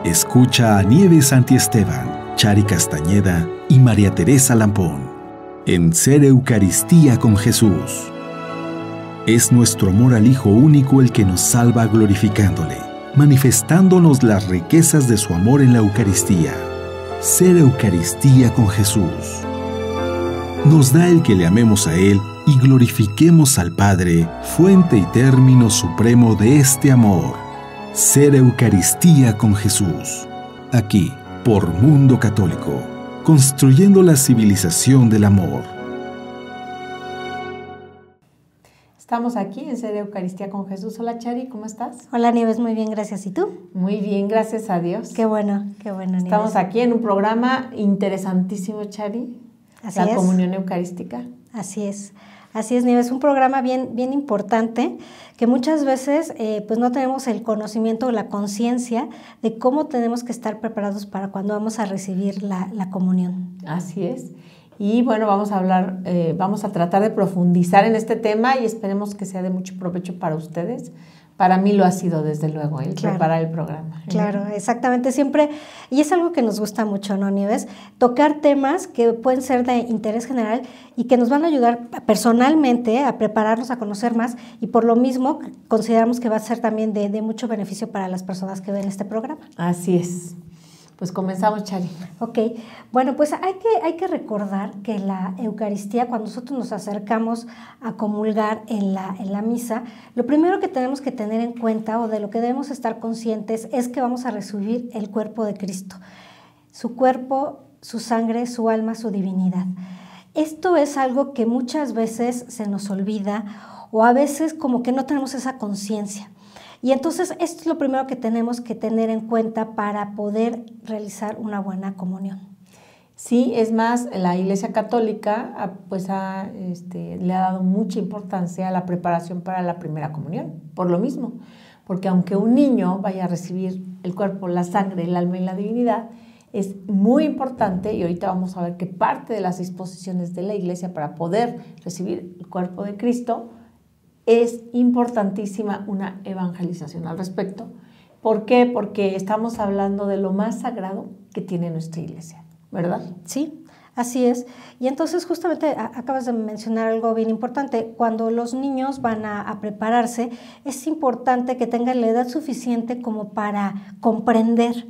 Escucha a Nieves Santiesteban, Chari Castañeda y María Teresa Lampón en Ser Eucaristía con Jesús. Es nuestro amor al Hijo único el que nos salva glorificándole, manifestándonos las riquezas de su amor en la Eucaristía. Ser Eucaristía con Jesús nos da el que le amemos a Él y glorifiquemos al Padre, fuente y término supremo de este amor. Ser Eucaristía con Jesús. Aquí, por Mundo Católico, construyendo la civilización del amor. Estamos aquí en Ser Eucaristía con Jesús. Hola, Chari, ¿cómo estás? Hola, Nieves, muy bien, gracias. ¿Y tú? Muy bien, gracias a Dios. Qué bueno, Nieves. Estamos aquí en un programa interesantísimo, Chari. Así la es. Comunión Eucarística. Así es, Nieves. Un programa bien importante que muchas veces pues no tenemos el conocimiento o la conciencia de cómo tenemos que estar preparados para cuando vamos a recibir la comunión. Así es. Y bueno, vamos a tratar de profundizar en este tema y esperemos que sea de mucho provecho para ustedes. Para mí lo ha sido, desde luego, preparar el programa. Claro, exactamente, siempre, y es algo que nos gusta mucho, ¿no, Nieves? Tocar temas que pueden ser de interés general y que nos van a ayudar personalmente a prepararnos, a conocer más, y por lo mismo consideramos que va a ser también de mucho beneficio para las personas que ven este programa. Así es. Pues comenzamos, Chari. Ok, bueno, pues hay que recordar que la Eucaristía, cuando nosotros nos acercamos a comulgar en la misa, lo primero que tenemos que tener en cuenta o de lo que debemos estar conscientes es que vamos a recibir el cuerpo de Cristo, su cuerpo, su sangre, su alma, su divinidad. Esto es algo que muchas veces se nos olvida o a veces como que no tenemos esa conciencia. Y entonces esto es lo primero que tenemos que tener en cuenta para poder realizar una buena comunión. Sí, es más, la Iglesia Católica le ha dado mucha importancia a la preparación para la primera comunión, por lo mismo, porque aunque un niño vaya a recibir el cuerpo, la sangre, el alma y la divinidad, es muy importante, y ahorita vamos a ver que parte de las disposiciones de la Iglesia para poder recibir el cuerpo de Cristo es importantísima una evangelización al respecto. ¿Por qué? Porque estamos hablando de lo más sagrado que tiene nuestra Iglesia, ¿verdad? Sí, así es. Y entonces justamente acabas de mencionar algo bien importante. Cuando los niños van a prepararse, es importante que tengan la edad suficiente como para comprender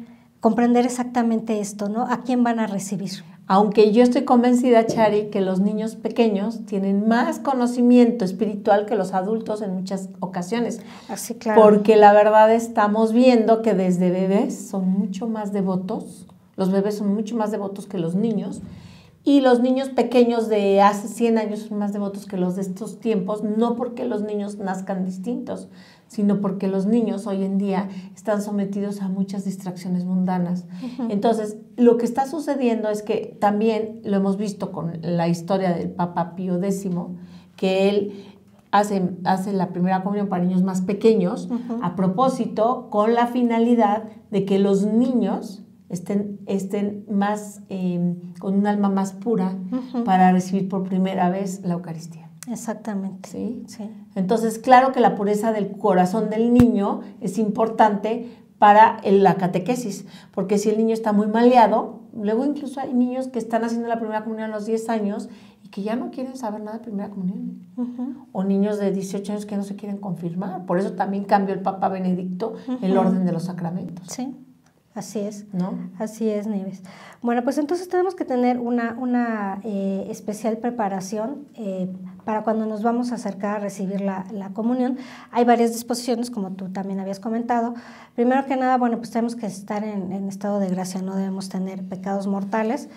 exactamente esto, ¿no? ¿A quién van a recibir? Aunque yo estoy convencida, Chari, que los niños pequeños tienen más conocimiento espiritual que los adultos en muchas ocasiones. Así, claro. Porque la verdad estamos viendo que desde bebés son mucho más devotos. Los bebés son mucho más devotos que los niños. Y los niños pequeños de hace 100 años son más devotos que los de estos tiempos, no porque los niños nazcan distintos, sino porque los niños hoy en día están sometidos a muchas distracciones mundanas. Uh-huh. Entonces, lo que está sucediendo es que también lo hemos visto con la historia del Papa Pío X, que él hace la primera comunión para niños más pequeños, uh-huh, a propósito, con la finalidad de que los niños estén más, con un alma más pura, uh-huh, para recibir por primera vez la Eucaristía. Exactamente. ¿Sí? Sí. Entonces, claro que la pureza del corazón del niño es importante para la catequesis, porque si el niño está muy maleado, luego incluso hay niños que están haciendo la primera comunión a los 10 años y que ya no quieren saber nada de primera comunión. Uh-huh. O niños de 18 años que no se quieren confirmar. Por eso también cambió el Papa Benedicto, uh-huh, el orden de los sacramentos. Sí. Así es, ¿no? Así es, Nieves. Bueno, pues entonces tenemos que tener una especial preparación para cuando nos vamos a acercar a recibir la comunión. Hay varias disposiciones, como tú también habías comentado. Primero que nada, bueno, pues tenemos que estar en estado de gracia, no debemos tener pecados mortales,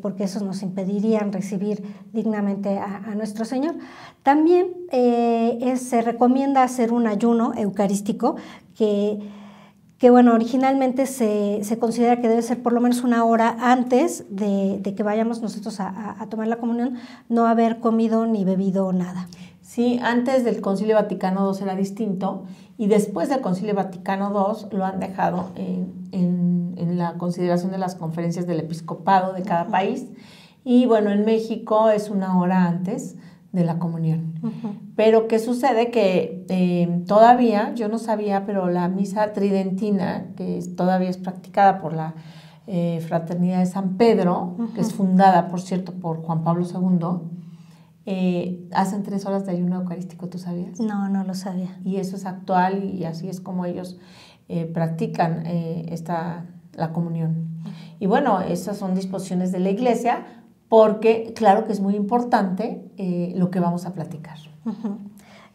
porque esos nos impedirían recibir dignamente a nuestro Señor. También se recomienda hacer un ayuno eucarístico que bueno, originalmente se considera que debe ser por lo menos una hora antes de que vayamos nosotros a tomar la comunión, no haber comido ni bebido nada. Sí, antes del Concilio Vaticano II era distinto, y después del Concilio Vaticano II lo han dejado en la consideración de las conferencias del episcopado de cada país. Y bueno, en México es una hora antes de la comunión. Pero ¿qué sucede? Que todavía, yo no sabía, pero la misa tridentina, que todavía es practicada por la Fraternidad de San Pedro, que es fundada, por cierto, por Juan Pablo II, hacen 3 horas de ayuno eucarístico, ¿tú sabías? No, no lo sabía. Y eso es actual y así es como ellos practican la comunión. Y bueno, esas son disposiciones de la Iglesia, porque claro que es muy importante lo que vamos a platicar.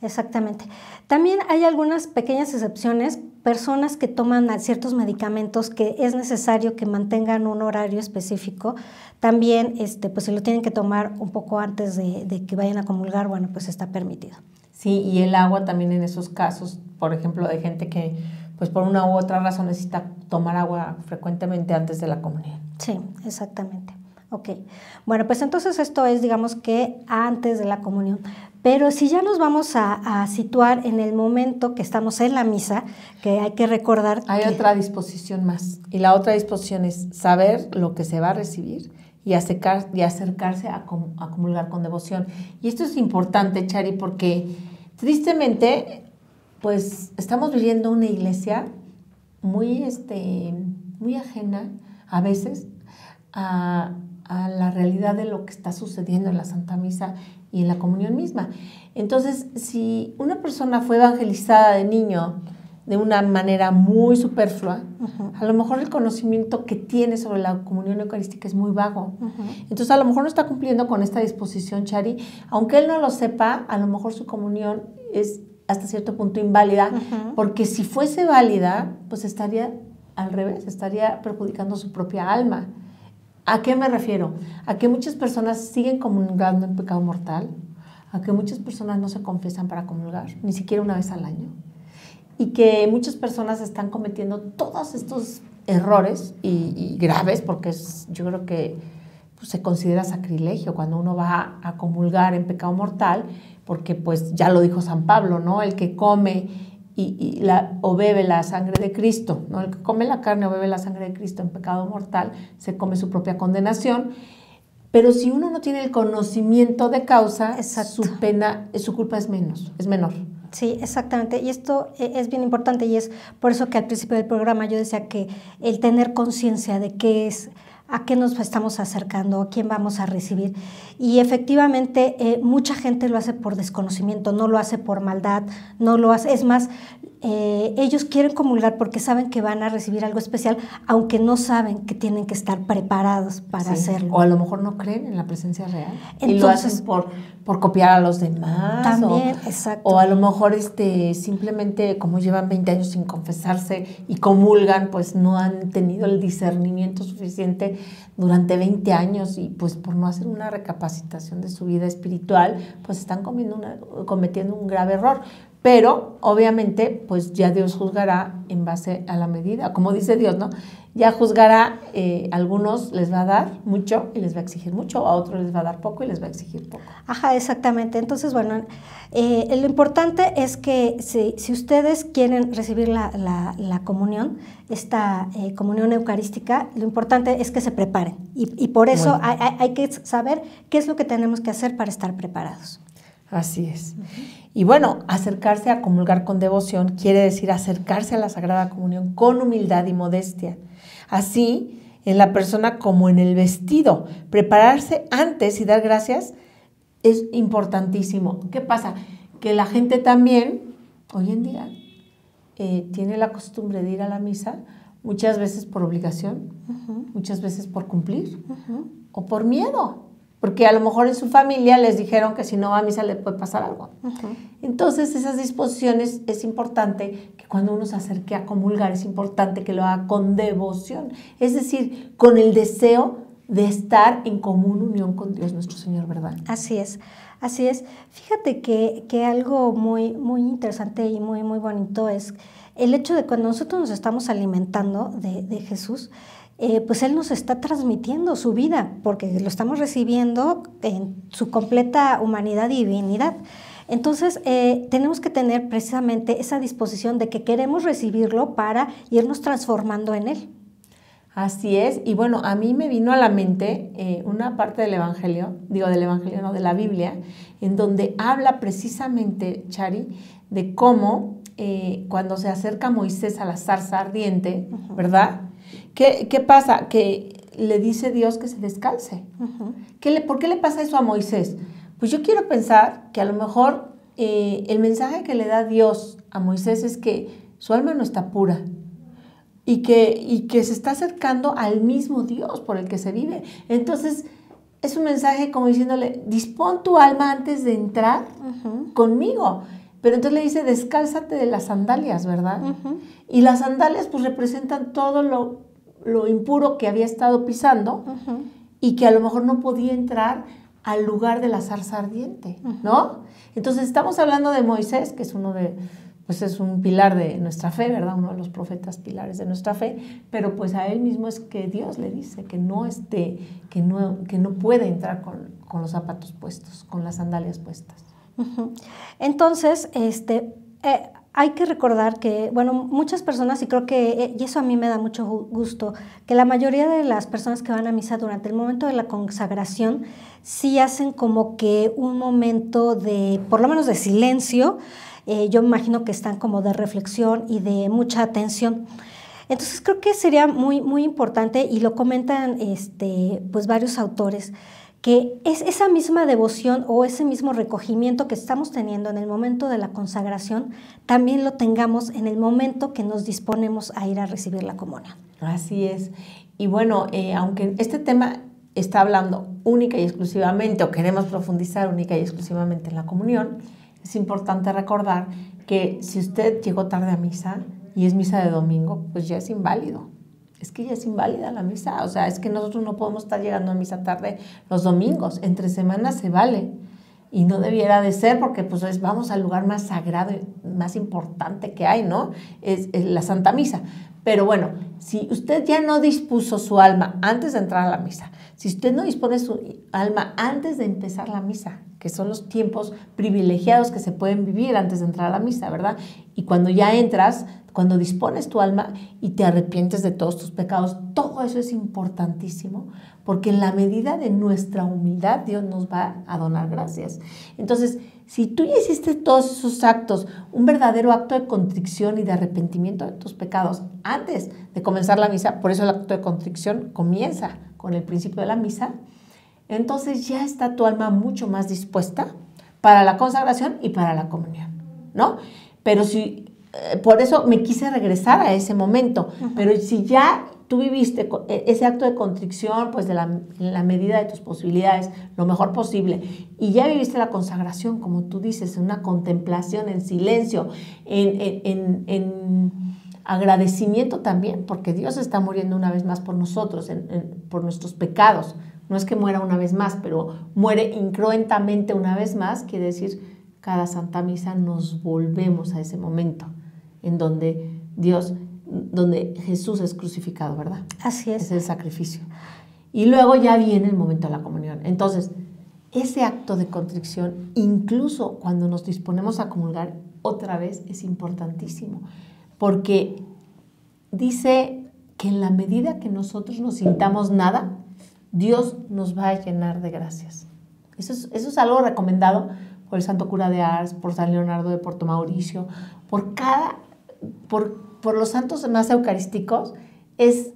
Exactamente. También hay algunas pequeñas excepciones, personas que toman ciertos medicamentos que es necesario que mantengan un horario específico, también pues si lo tienen que tomar un poco antes de que vayan a comulgar, bueno, pues está permitido. Sí, y el agua también en esos casos, por ejemplo, de gente que pues por una u otra razón necesita tomar agua frecuentemente antes de la comunión. Sí, exactamente. Ok, bueno, pues entonces esto es, digamos que antes de la comunión, pero si ya nos vamos a situar en el momento que estamos en la misa, que hay que recordar Hay otra disposición más, y la otra disposición es saber lo que se va a recibir y acercarse a comulgar con devoción. Y esto es importante, Chari, porque tristemente, pues estamos viviendo una iglesia muy ajena a veces a la realidad de lo que está sucediendo en la Santa Misa y en la comunión misma. Entonces, si una persona fue evangelizada de niño de una manera muy superflua, a lo mejor el conocimiento que tiene sobre la comunión eucarística es muy vago. Entonces, a lo mejor no está cumpliendo con esta disposición, Chari. Aunque él no lo sepa, a lo mejor su comunión es hasta cierto punto inválida, porque si fuese válida, pues estaría al revés, estaría perjudicando su propia alma. ¿A qué me refiero? A que muchas personas siguen comulgando en pecado mortal, a que muchas personas no se confiesan para comulgar, ni siquiera una vez al año, y que muchas personas están cometiendo todos estos errores y graves, porque yo creo que pues, se considera sacrilegio cuando uno va a comulgar en pecado mortal, porque pues ya lo dijo San Pablo, ¿no? El que come o bebe la sangre de Cristo, ¿no? El que come la carne o bebe la sangre de Cristo en pecado mortal, se come su propia condenación. Pero si uno no tiene el conocimiento de causa, su culpa es menor. Sí, exactamente. Y esto es bien importante y es por eso que al principio del programa yo decía que el tener conciencia de qué es, a qué nos estamos acercando, a quién vamos a recibir. Y efectivamente mucha gente lo hace por desconocimiento, no lo hace por maldad, no lo hace, es más, ellos quieren comulgar porque saben que van a recibir algo especial, aunque no saben que tienen que estar preparados para hacerlo. O a lo mejor no creen en la presencia real. Entonces, y lo hacen por copiar a los demás. También, exacto. O a lo mejor simplemente como llevan 20 años sin confesarse y comulgan, pues no han tenido el discernimiento suficiente durante 20 años y pues por no hacer una recapacitación de su vida espiritual, pues están cometiendo un grave error. Pero, obviamente, pues ya Dios juzgará en base a la medida. Como dice Dios, ¿no? Ya juzgará, a algunos les va a dar mucho y les va a exigir mucho, a otros les va a dar poco y les va a exigir poco. Ajá, exactamente. Entonces, bueno, lo importante es que si ustedes quieren recibir la comunión, esta comunión eucarística, lo importante es que se preparen. Y por eso hay que saber qué es lo que tenemos que hacer para estar preparados. Así es. Y bueno, acercarse a comulgar con devoción quiere decir acercarse a la Sagrada Comunión con humildad y modestia. Así, en la persona como en el vestido, prepararse antes y dar gracias es importantísimo. ¿Qué pasa? Que la gente también, hoy en día, tiene la costumbre de ir a la misa, muchas veces por obligación, muchas veces por cumplir o por miedo. Porque a lo mejor en su familia les dijeron que si no va a misa le puede pasar algo. Entonces, esas disposiciones es importante que cuando uno se acerque a comulgar, es importante que lo haga con devoción. Es decir, con el deseo de estar en común unión con Dios nuestro Señor, ¿verdad? Así es, así es. Fíjate que algo muy, muy interesante y muy, muy bonito es el hecho de cuando nosotros nos estamos alimentando de Jesús, pues Él nos está transmitiendo su vida, porque lo estamos recibiendo en su completa humanidad y divinidad. Entonces, tenemos que tener precisamente esa disposición de que queremos recibirlo para irnos transformando en Él. Así es, y bueno, a mí me vino a la mente una parte del Evangelio, no, de la Biblia, en donde habla precisamente, Chari, de cómo cuando se acerca Moisés a la zarza ardiente, ¿verdad? ¿Qué pasa? Que le dice Dios que se descalce. ¿Por qué le pasa eso a Moisés? Pues yo quiero pensar que a lo mejor el mensaje que le da Dios a Moisés es que su alma no está pura, y que se está acercando al mismo Dios por el que se vive. Entonces, es un mensaje como diciéndole, dispón tu alma antes de entrar conmigo. Pero entonces le dice, descálzate de las sandalias, ¿verdad? Y las sandalias pues representan todo lo impuro que había estado pisando y que a lo mejor no podía entrar al lugar de la zarza ardiente, ¿no? Entonces, estamos hablando de Moisés, que es pues es un pilar de nuestra fe, ¿verdad? Uno de los profetas pilares de nuestra fe, pero pues a él mismo es que Dios le dice que no puede entrar con los zapatos puestos, con las sandalias puestas. Entonces, hay que recordar que, bueno, muchas personas, y creo que, y eso a mí me da mucho gusto, que la mayoría de las personas que van a misa durante el momento de la consagración sí hacen como que un momento por lo menos de silencio. Yo me imagino que están como de reflexión y de mucha atención. Entonces creo que sería muy, muy importante, y lo comentan pues varios autores, que es esa misma devoción o ese mismo recogimiento que estamos teniendo en el momento de la consagración, también lo tengamos en el momento que nos disponemos a ir a recibir la comunión. Así es. Y bueno, aunque este tema está hablando única y exclusivamente, o queremos profundizar única y exclusivamente en la comunión, es importante recordar que si usted llegó tarde a misa y es misa de domingo, pues ya es inválido. Es que ya es inválida la misa. O sea, es que nosotros no podemos estar llegando a misa tarde los domingos. Entre semanas se vale. Y no debiera de ser, porque pues vamos al lugar más sagrado y más importante que hay, ¿no? Es la Santa Misa. Pero bueno, si usted ya no dispuso su alma antes de entrar a la misa, si usted no dispone su alma antes de empezar la misa, que son los tiempos privilegiados que se pueden vivir antes de entrar a la misa, ¿verdad? Y cuando ya entras, cuando dispones tu alma y te arrepientes de todos tus pecados, todo eso es importantísimo, porque en la medida de nuestra humildad Dios nos va a donar gracias. Entonces, si tú ya hiciste todos esos actos, un verdadero acto de contrición y de arrepentimiento de tus pecados antes de comenzar la misa, por eso el acto de contrición comienza con el principio de la misa, entonces ya está tu alma mucho más dispuesta para la consagración y para la comunión, ¿no? Pero por eso me quise regresar a ese momento, pero si ya tú viviste ese acto de contrición, pues en la medida de tus posibilidades, lo mejor posible, y ya viviste la consagración, como tú dices, en una contemplación, en silencio, en agradecimiento también, porque Dios está muriendo una vez más por nosotros, por nuestros pecados. No es que muera una vez más, pero muere incruentamente una vez más, quiere decir, cada Santa Misa nos volvemos a ese momento en donde Jesús es crucificado, ¿verdad? Así es. Es el sacrificio. Y luego ya viene el momento de la comunión. Entonces, ese acto de contrición, incluso cuando nos disponemos a comulgar otra vez, es importantísimo, porque dice que en la medida que nosotros nos sintamos nada, Dios nos va a llenar de gracias. Eso es algo recomendado por el Santo Cura de Ars, por San Leonardo de Porto Mauricio, por los santos más eucarísticos, es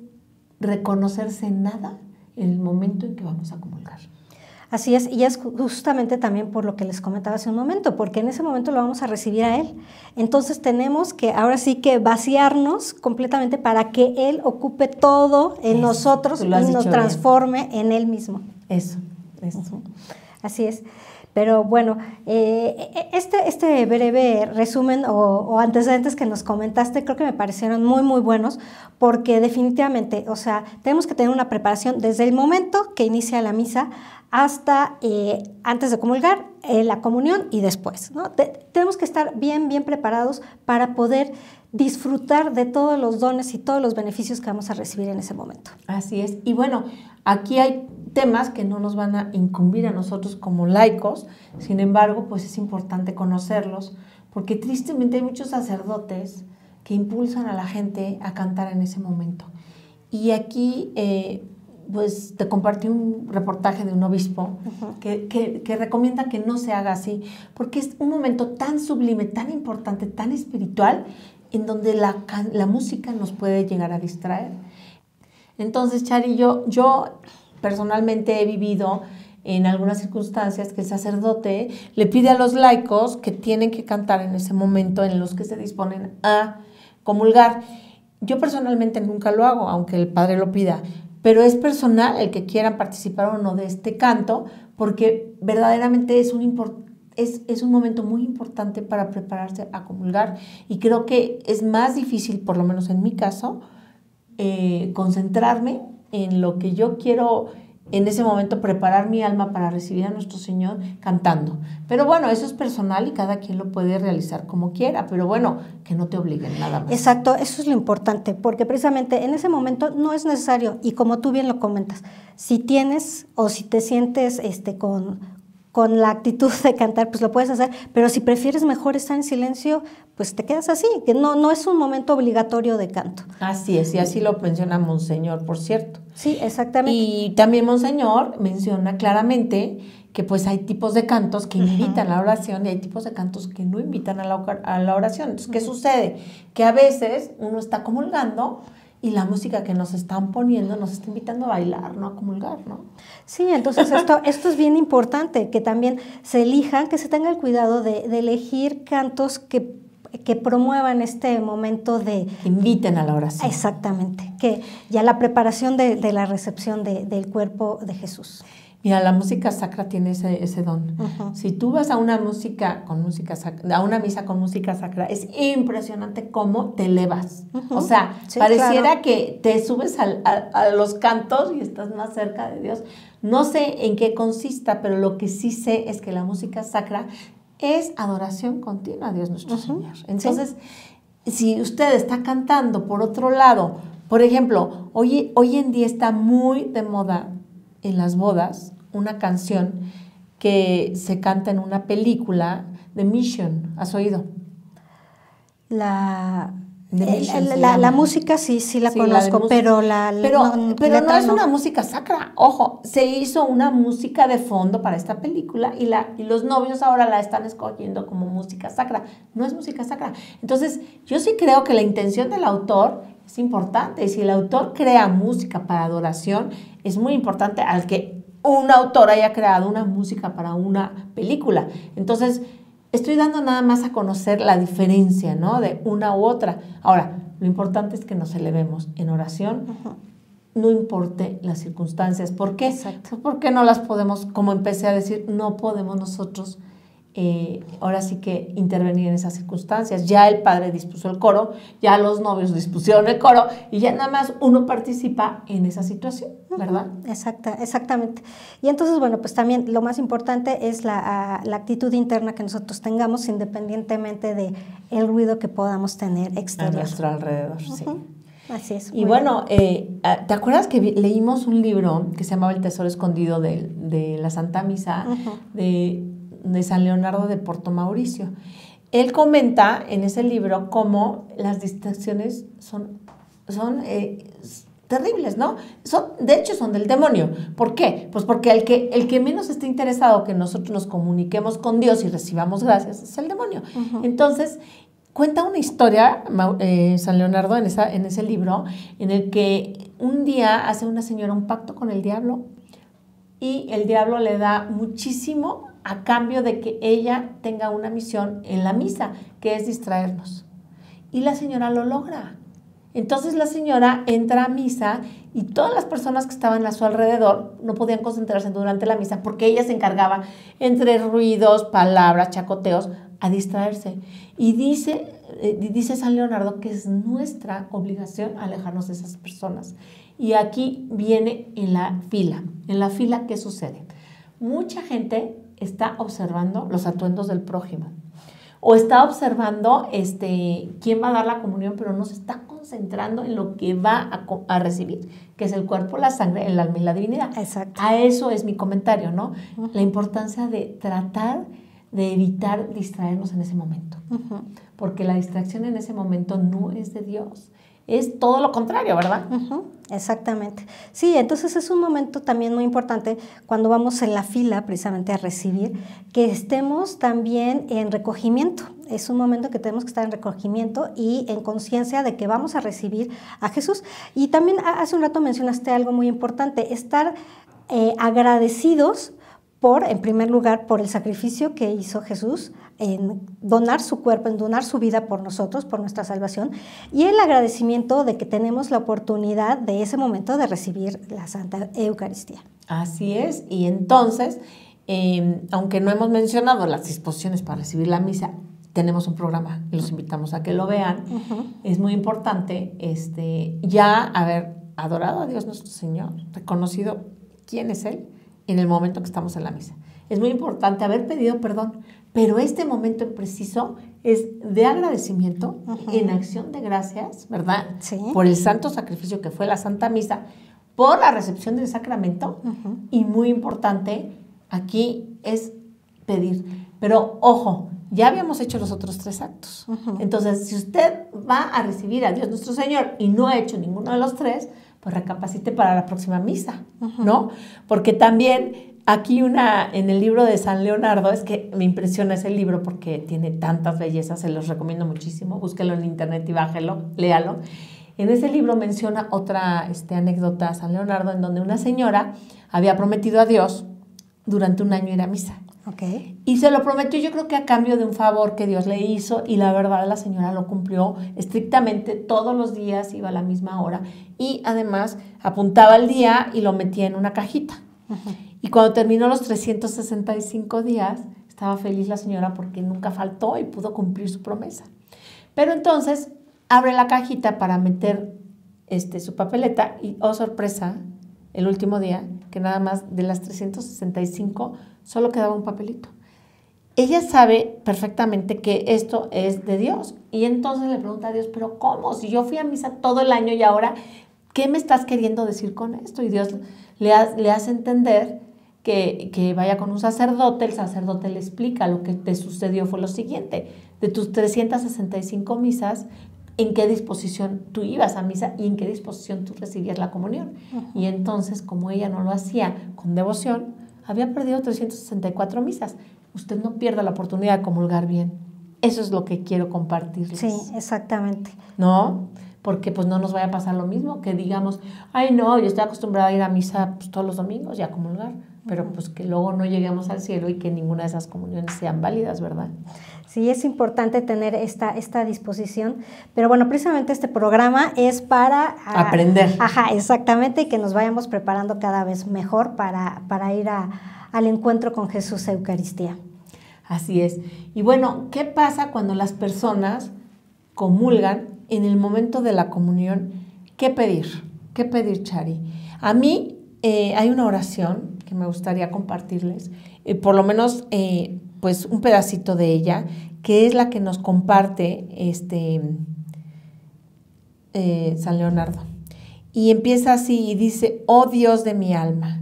reconocerse nada en el momento en que vamos a comulgar. Así es, y es justamente también por lo que les comentaba hace un momento, porque en ese momento lo vamos a recibir a Él. Entonces tenemos que ahora sí que vaciarnos completamente para que Él ocupe todo en nosotros y nos transforme en Él mismo. Eso. Así es. Pero bueno, este breve resumen o antecedentes que nos comentaste creo que me parecieron muy, muy buenos, porque definitivamente, o sea, tenemos que tener una preparación desde el momento que inicia la misa hasta antes de comulgar, la comunión y después, ¿no? Tenemos que estar bien, bien preparados para poder disfrutar de todos los dones y todos los beneficios que vamos a recibir en ese momento. Así es. Y bueno, aquí hay temas que no nos van a incumbir a nosotros como laicos, sin embargo, pues es importante conocerlos, porque tristemente hay muchos sacerdotes que impulsan a la gente a cantar en ese momento. Y aquí, pues, te compartí un reportaje de un obispo que recomienda que no se haga así, porque es un momento tan sublime, tan importante, tan espiritual, en donde la música nos puede llegar a distraer. Entonces, Chari, yo personalmente he vivido en algunas circunstancias que el sacerdote le pide a los laicos que tienen que cantar en ese momento en los que se disponen a comulgar. Yo personalmente nunca lo hago, aunque el padre lo pida, pero es personal el que quieran participar o no de este canto, porque verdaderamente es un momento muy importante para prepararse a comulgar, y creo que es más difícil, por lo menos en mi caso, concentrarme en lo que yo quiero en ese momento, preparar mi alma para recibir a nuestro Señor cantando. Pero bueno, eso es personal y cada quien lo puede realizar como quiera, pero bueno, que no te obliguen nada más. Exacto, eso es lo importante, porque precisamente en ese momento no es necesario, y como tú bien lo comentas, si tienes o si te sientes con la actitud de cantar, pues lo puedes hacer, pero si prefieres mejor estar en silencio, pues te quedas así, que no es un momento obligatorio de canto. Así es, y así lo menciona Monseñor, por cierto. Sí, exactamente. Y también Monseñor menciona claramente que pues hay tipos de cantos que invitan a la oración y hay tipos de cantos que no invitan a la oración. Entonces, ¿qué sucede? Que a veces uno está comulgando y la música que nos están poniendo nos está invitando a bailar, no a comulgar, ¿no? Sí, entonces esto es bien importante, que también se elijan, que se tenga el cuidado de elegir cantos que promuevan este momento de... Que inviten a la oración. Exactamente, que ya la preparación de la recepción del cuerpo de Jesús. Mira, la música sacra tiene ese don. Si tú vas a una misa con música sacra, es impresionante cómo te elevas. O sea, sí, pareciera claro, que te subes a los cantos y estás más cerca de Dios. No sé en qué consista, pero lo que sí sé es que la música sacra es adoración continua a Dios nuestro Señor. Entonces, si usted está cantando por otro lado, por ejemplo, hoy en día está muy de moda en las bodas una canción que se canta en una película de Mission. ¿Has oído? La música sí la conozco, pero no es una música sacra. Ojo, se hizo una música de fondo para esta película y los novios ahora la están escogiendo como música sacra. No es música sacra. Entonces, yo sí creo que la intención del autor es importante. Y si el autor crea música para adoración, es muy importante al que un autor haya creado una música para una película. Entonces, estoy dando nada más a conocer la diferencia, ¿no?, de una u otra. Ahora, lo importante es que nos elevemos en oración, no importe las circunstancias. ¿Por qué? Exacto. Porque no las podemos, como empecé a decir, no podemos nosotros ahora sí que intervenir en esas circunstancias. Ya el padre dispuso el coro, ya los novios dispusieron el coro y ya nada más uno participa en esa situación, ¿verdad? Exactamente. Y entonces, bueno, pues también lo más importante es la actitud interna que nosotros tengamos, independientemente del ruido que podamos tener exterior. A nuestro alrededor, sí. Así es. Y bueno, ¿te acuerdas que leímos un libro que se llamaba El Tesoro Escondido de la Santa Misa de San Leonardo de Porto Mauricio? Él comenta en ese libro cómo las distracciones son terribles, ¿no? De hecho, son del demonio. ¿Por qué? Pues porque el que menos esté interesado que nosotros nos comuniquemos con Dios y recibamos gracias es el demonio. Entonces, cuenta una historia, San Leonardo, en ese libro, en el que un día hace una señora un pacto con el diablo y el diablo le da muchísimo a cambio de que ella tenga una misión en la misa, que es distraernos. Y la señora lo logra. Entonces la señora entra a misa y todas las personas que estaban a su alrededor no podían concentrarse durante la misa porque ella se encargaba, entre ruidos, palabras, chacoteos, a distraerse. Y dice San Leonardo que es nuestra obligación alejarnos de esas personas. Y aquí viene en la fila. En la fila, ¿qué sucede? Mucha gente está observando los atuendos del prójimo o está observando quién va a dar la comunión, pero no se está concentrando en lo que va a recibir, que es el cuerpo, la sangre, el alma y la divinidad. Exacto. A eso es mi comentario, ¿no? La importancia de tratar de evitar distraernos en ese momento, porque la distracción en ese momento no es de Dios, es todo lo contrario, ¿verdad? Exactamente. Sí, entonces es un momento también muy importante cuando vamos en la fila precisamente a recibir, que estemos también en recogimiento. Es un momento que tenemos que estar en recogimiento y en conciencia de que vamos a recibir a Jesús. Y también hace un rato mencionaste algo muy importante, estar agradecidos en primer lugar, por el sacrificio que hizo Jesús en donar su cuerpo, en donar su vida por nosotros, por nuestra salvación, y el agradecimiento de que tenemos la oportunidad de ese momento de recibir la Santa Eucaristía. Así es, y entonces, aunque no hemos mencionado las disposiciones para recibir la misa, tenemos un programa, los invitamos a que lo vean. Es muy importante ya haber adorado a Dios nuestro Señor, reconocido quién es Él, en el momento que estamos en la misa. Es muy importante haber pedido perdón, pero este momento en preciso es de agradecimiento, en acción de gracias, ¿verdad? Sí. Por el santo sacrificio que fue la Santa Misa, por la recepción del sacramento, y muy importante, aquí es pedir. Pero, ojo, ya habíamos hecho los otros 3 actos. Entonces, si usted va a recibir a Dios nuestro Señor y no ha hecho ninguno de los 3, pues recapacite para la próxima misa, ¿no? Porque también aquí en el libro de San Leonardo, es que me impresiona ese libro porque tiene tantas bellezas, se los recomiendo muchísimo, búsquelo en internet y bájelo, léalo. En ese libro menciona otra anécdota, San Leonardo, en donde una señora había prometido a Dios durante un año ir a misa. Okay. Y se lo prometió, yo creo que a cambio de un favor que Dios le hizo, y la verdad la señora lo cumplió estrictamente, todos los días iba a la misma hora y además apuntaba el día y lo metía en una cajita. Y cuando terminó los 365 días, estaba feliz la señora porque nunca faltó y pudo cumplir su promesa. Pero entonces abre la cajita para meter su papeleta y, oh sorpresa, el último día, que nada más de las 365 solo quedaba un papelito. Ella sabe perfectamente que esto es de Dios, y entonces le pregunta a Dios, ¿pero cómo? Si yo fui a misa todo el año y ahora, ¿qué me estás queriendo decir con esto? Y Dios le hace entender que vaya con un sacerdote. El sacerdote le explica: lo que te sucedió fue lo siguiente: de tus 365 misas, en qué disposición tú ibas a misa y en qué disposición tú recibías la comunión. Y entonces, como ella no lo hacía con devoción, había perdido 364 misas. Usted no pierda la oportunidad de comulgar bien. Eso es lo que quiero compartirles. Sí, exactamente. ¿No? Porque pues no nos vaya a pasar lo mismo, que digamos, ay no, yo estoy acostumbrada a ir a misa pues, todos los domingos y a comulgar, pero pues que luego no lleguemos al cielo y que ninguna de esas comuniones sean válidas, ¿verdad? Sí, es importante tener esta disposición, pero bueno, precisamente este programa es para aprender. Ajá, exactamente, y que nos vayamos preparando cada vez mejor para ir al encuentro con Jesús Eucaristía. Así es. Y bueno, ¿qué pasa cuando las personas comulgan en el momento de la comunión? ¿Qué pedir? ¿Qué pedir, Chari? A mí hay una oración que me gustaría compartirles, por lo menos pues un pedacito de ella, que es la que nos comparte San Leonardo. Y empieza así y dice: oh Dios de mi alma.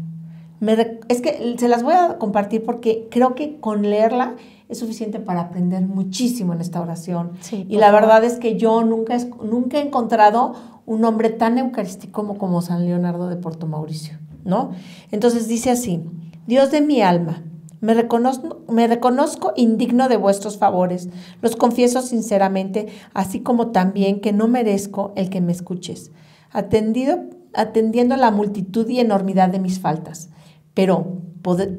Es que se las voy a compartir porque creo que con leerla es suficiente para aprender muchísimo en esta oración. Sí, y la verdad es que yo nunca he encontrado un hombre tan eucarístico como San Leonardo de Porto Mauricio, ¿no? Entonces dice así: Dios de mi alma, me reconozco indigno de vuestros favores, los confieso sinceramente, así como también que no merezco el que me escuches, atendiendo la multitud y enormidad de mis faltas. Pero,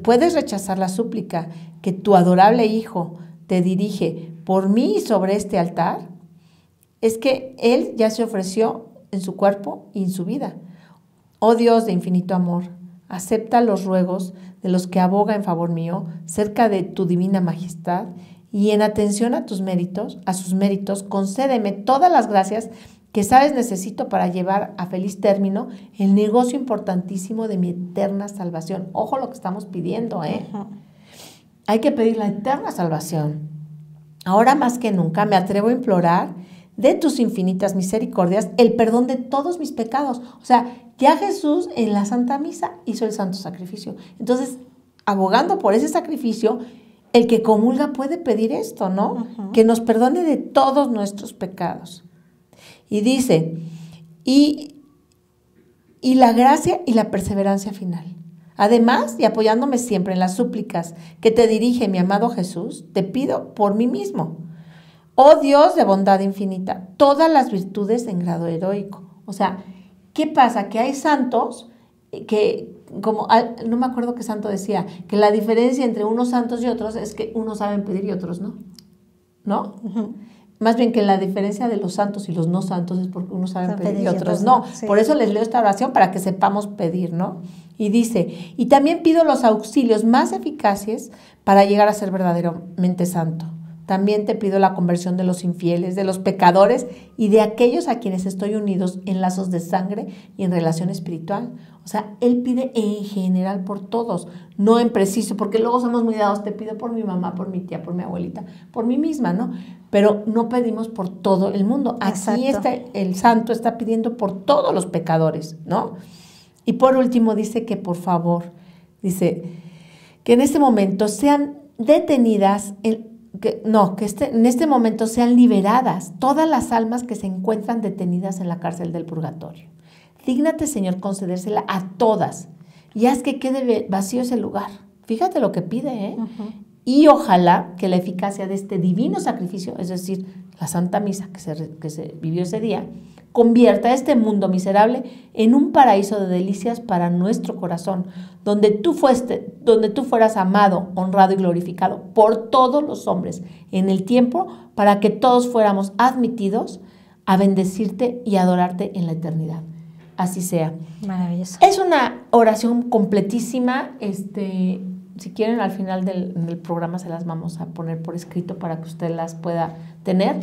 ¿puedes rechazar la súplica que tu adorable Hijo te dirige por mí y sobre este altar? Es que Él ya se ofreció en su cuerpo y en su vida. Oh Dios de infinito amor, acepta los ruegos de los que aboga en favor mío cerca de tu divina majestad, y en atención a sus méritos, concédeme todas las gracias que sabes necesito para llevar a feliz término el negocio importantísimo de mi eterna salvación. Ojo lo que estamos pidiendo, ¿eh? Hay que pedir la eterna salvación. Ahora más que nunca me atrevo a implorar de tus infinitas misericordias el perdón de todos mis pecados. O sea, ya Jesús en la Santa Misa hizo el santo sacrificio. Entonces, abogando por ese sacrificio, el que comulga puede pedir esto, ¿no? Que nos perdone de todos nuestros pecados. Y dice: y, y la gracia y la perseverancia final. Además, y apoyándome siempre en las súplicas que te dirige mi amado Jesús, te pido por mí mismo. Oh Dios de bondad infinita, todas las virtudes en grado heroico. O sea, ¿qué pasa? Que hay santos que, como no me acuerdo qué santo decía, que la diferencia entre unos santos y otros es que unos saben pedir y otros no. ¿No? Uh-huh. Más bien que la diferencia de los santos y los no santos es porque unos saben pedir y otros no. Sí. Por eso les leo esta oración para que sepamos pedir, ¿no? Y dice, y también pido los auxilios más eficaces para llegar a ser verdaderamente santo. También te pido la conversión de los infieles, de los pecadores y de aquellos a quienes estoy unidos en lazos de sangre y en relación espiritual. O sea, él pide en general por todos, no en preciso, porque luego somos muy dados, te pido por mi mamá, por mi tía, por mi abuelita, por mí misma, ¿no? Pero no pedimos por todo el mundo. Aquí el santo está pidiendo por todos los pecadores, ¿no? Y por último dice que por favor, dice que en este momento sean detenidas en este momento sean liberadas todas las almas que se encuentran detenidas en la cárcel del purgatorio. Dígnate, Señor, concedérsela a todas y haz que quede vacío ese lugar. Fíjate lo que pide, ¿eh? Uh-huh. Y ojalá que la eficacia de este divino sacrificio, es decir, la Santa Misa que se vivió ese día, convierta este mundo miserable en un paraíso de delicias para nuestro corazón, donde tú fueras amado, honrado y glorificado por todos los hombres en el tiempo, para que todos fuéramos admitidos a bendecirte y adorarte en la eternidad. Así sea. Maravilloso. Es una oración completísima. Si quieren, al final del programa se las vamos a poner por escrito para que usted las pueda tener.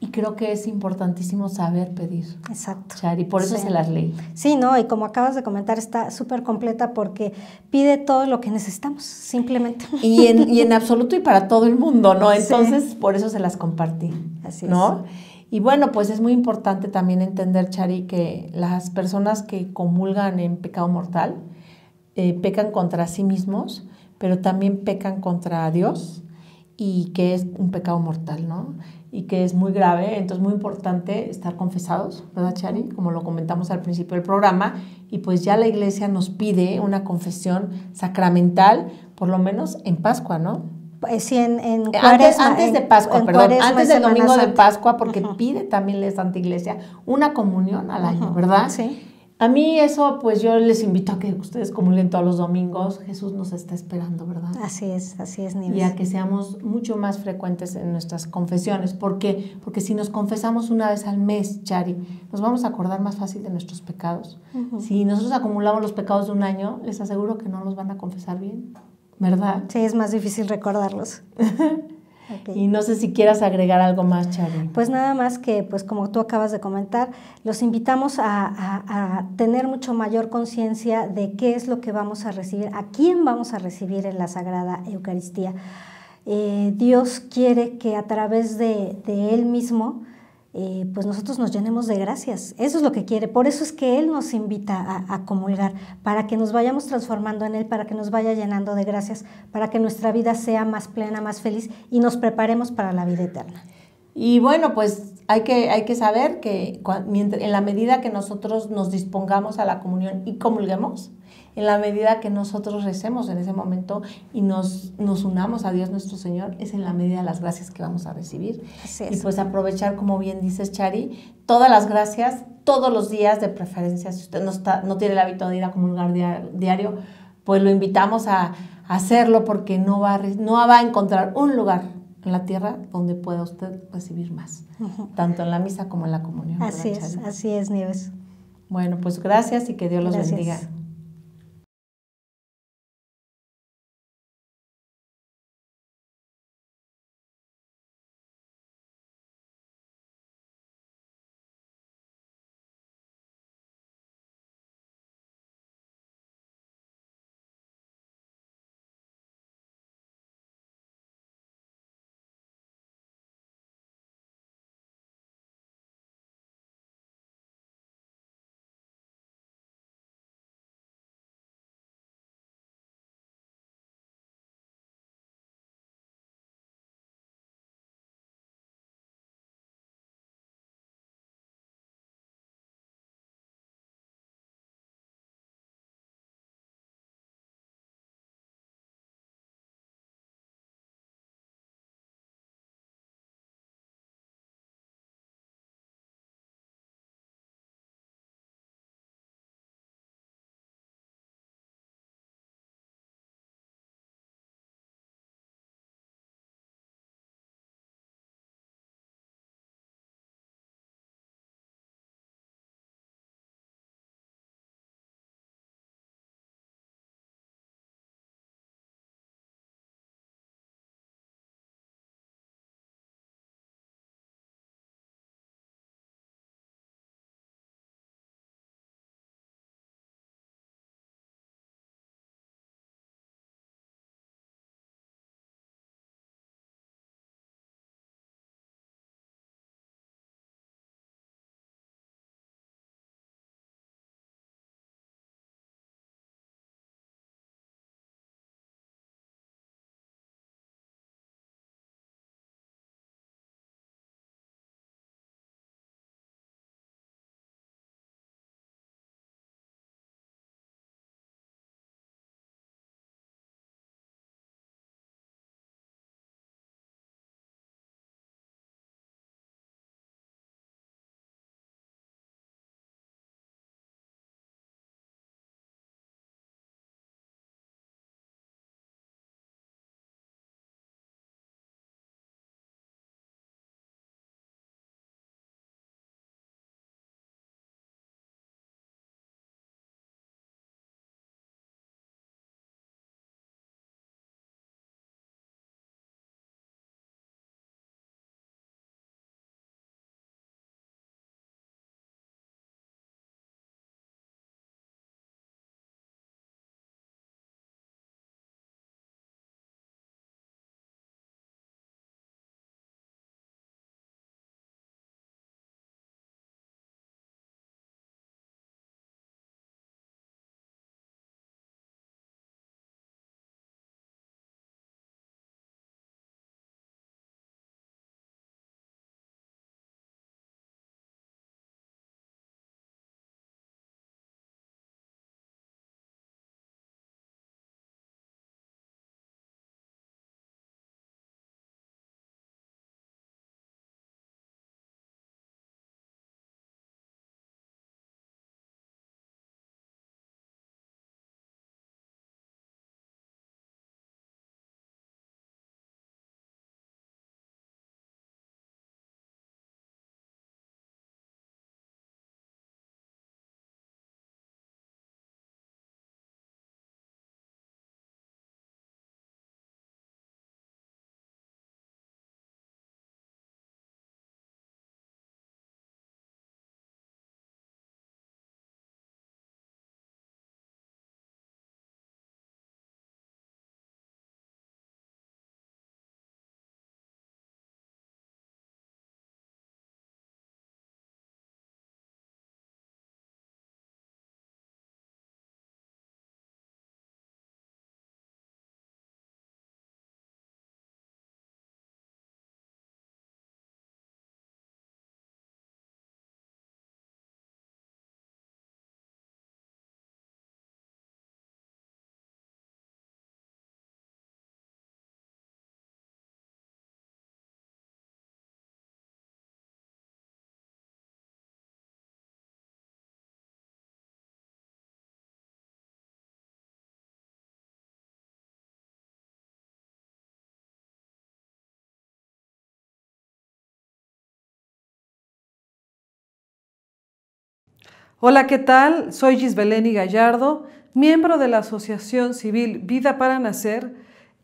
Y creo que es importantísimo saber pedir. Exacto. Chari, por eso se las leí. Sí, ¿no? Y como acabas de comentar, está súper completa porque pide todo lo que necesitamos, simplemente. Y en absoluto y para todo el mundo, ¿no? Entonces, por eso se las compartí. Así ¿no? es. Y bueno, pues es muy importante también entender, Chari, que las personas que comulgan en pecado mortal pecan contra sí mismos, pero también pecan contra Dios, y que es un pecado mortal, ¿no? Y que es muy grave, entonces muy importante estar confesados, ¿verdad, Chari? Como lo comentamos al principio del programa, y pues ya la Iglesia nos pide una confesión sacramental, por lo menos en Pascua, ¿no? Sí, en Cuaresma. Antes de Pascua, perdón, antes del domingo de Pascua, porque uh-huh. pide también la Santa Iglesia una comunión al año, ¿verdad? Sí. A mí eso, pues yo les invito a que ustedes comulguen todos los domingos. Jesús nos está esperando, ¿verdad? Así es, Nieves. Y a que seamos mucho más frecuentes en nuestras confesiones. ¿Por qué? Porque si nos confesamos una vez al mes, Chari, nos vamos a acordar más fácil de nuestros pecados. Uh-huh. Si nosotros acumulamos los pecados de un año, les aseguro que no los van a confesar bien, ¿verdad? Sí, es más difícil recordarlos. Okay. Y no sé si quieras agregar algo más, Chari. Pues nada más que, pues como tú acabas de comentar, los invitamos a tener mucho mayor conciencia de qué es lo que vamos a recibir, a quién vamos a recibir en la Sagrada Eucaristía. Dios quiere que a través de Él mismo, pues nosotros nos llenemos de gracias. Eso es lo que quiere. Por eso es que Él nos invita a comulgar, para que nos vayamos transformando en Él, para que nos vaya llenando de gracias, para que nuestra vida sea más plena, más feliz y nos preparemos para la vida eterna. Y bueno, pues hay que saber que en la medida que nosotros nos dispongamos a la comunión y comulguemos, en la medida que nosotros recemos en ese momento y nos unamos a Dios nuestro Señor, es en la medida de las gracias que vamos a recibir. Así es. Y pues aprovechar, como bien dices, Chari, todas las gracias, todos los días, de preferencia. Si usted no tiene el hábito de ir a comulgar diario, pues lo invitamos a hacerlo, porque no va a encontrar un lugar en la tierra donde pueda usted recibir más, uh-huh. tanto en la misa como en la comunión. Así es, Nieves. Bueno, pues gracias y que Dios los bendiga. Hola, ¿qué tal? Soy Gisbeleni Gallardo, miembro de la Asociación Civil Vida para Nacer.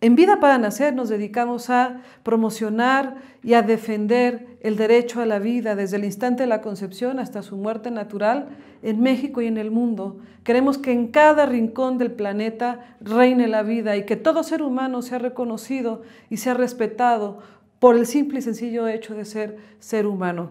En Vida para Nacer nos dedicamos a promocionar y a defender el derecho a la vida desde el instante de la concepción hasta su muerte natural en México y en el mundo. Queremos que en cada rincón del planeta reine la vida y que todo ser humano sea reconocido y sea respetado por el simple y sencillo hecho de ser humano.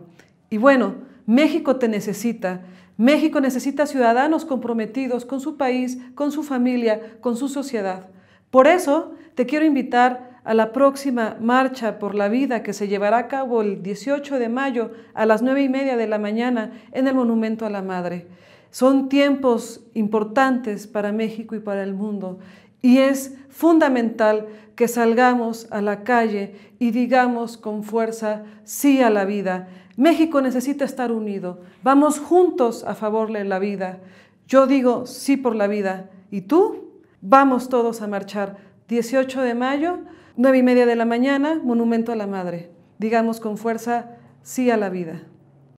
Y bueno, México te necesita. México necesita ciudadanos comprometidos con su país, con su familia, con su sociedad. Por eso te quiero invitar a la próxima Marcha por la Vida que se llevará a cabo el 18 de mayo a las 9:30 de la mañana en el Monumento a la Madre. Son tiempos importantes para México y para el mundo y es fundamental que salgamos a la calle y digamos con fuerza sí a la vida. México necesita estar unido. Vamos juntos a favor de la vida. Yo digo sí por la vida. ¿Y tú? Vamos todos a marchar. 18 de mayo, 9:30 de la mañana, Monumento a la Madre. Digamos con fuerza sí a la vida.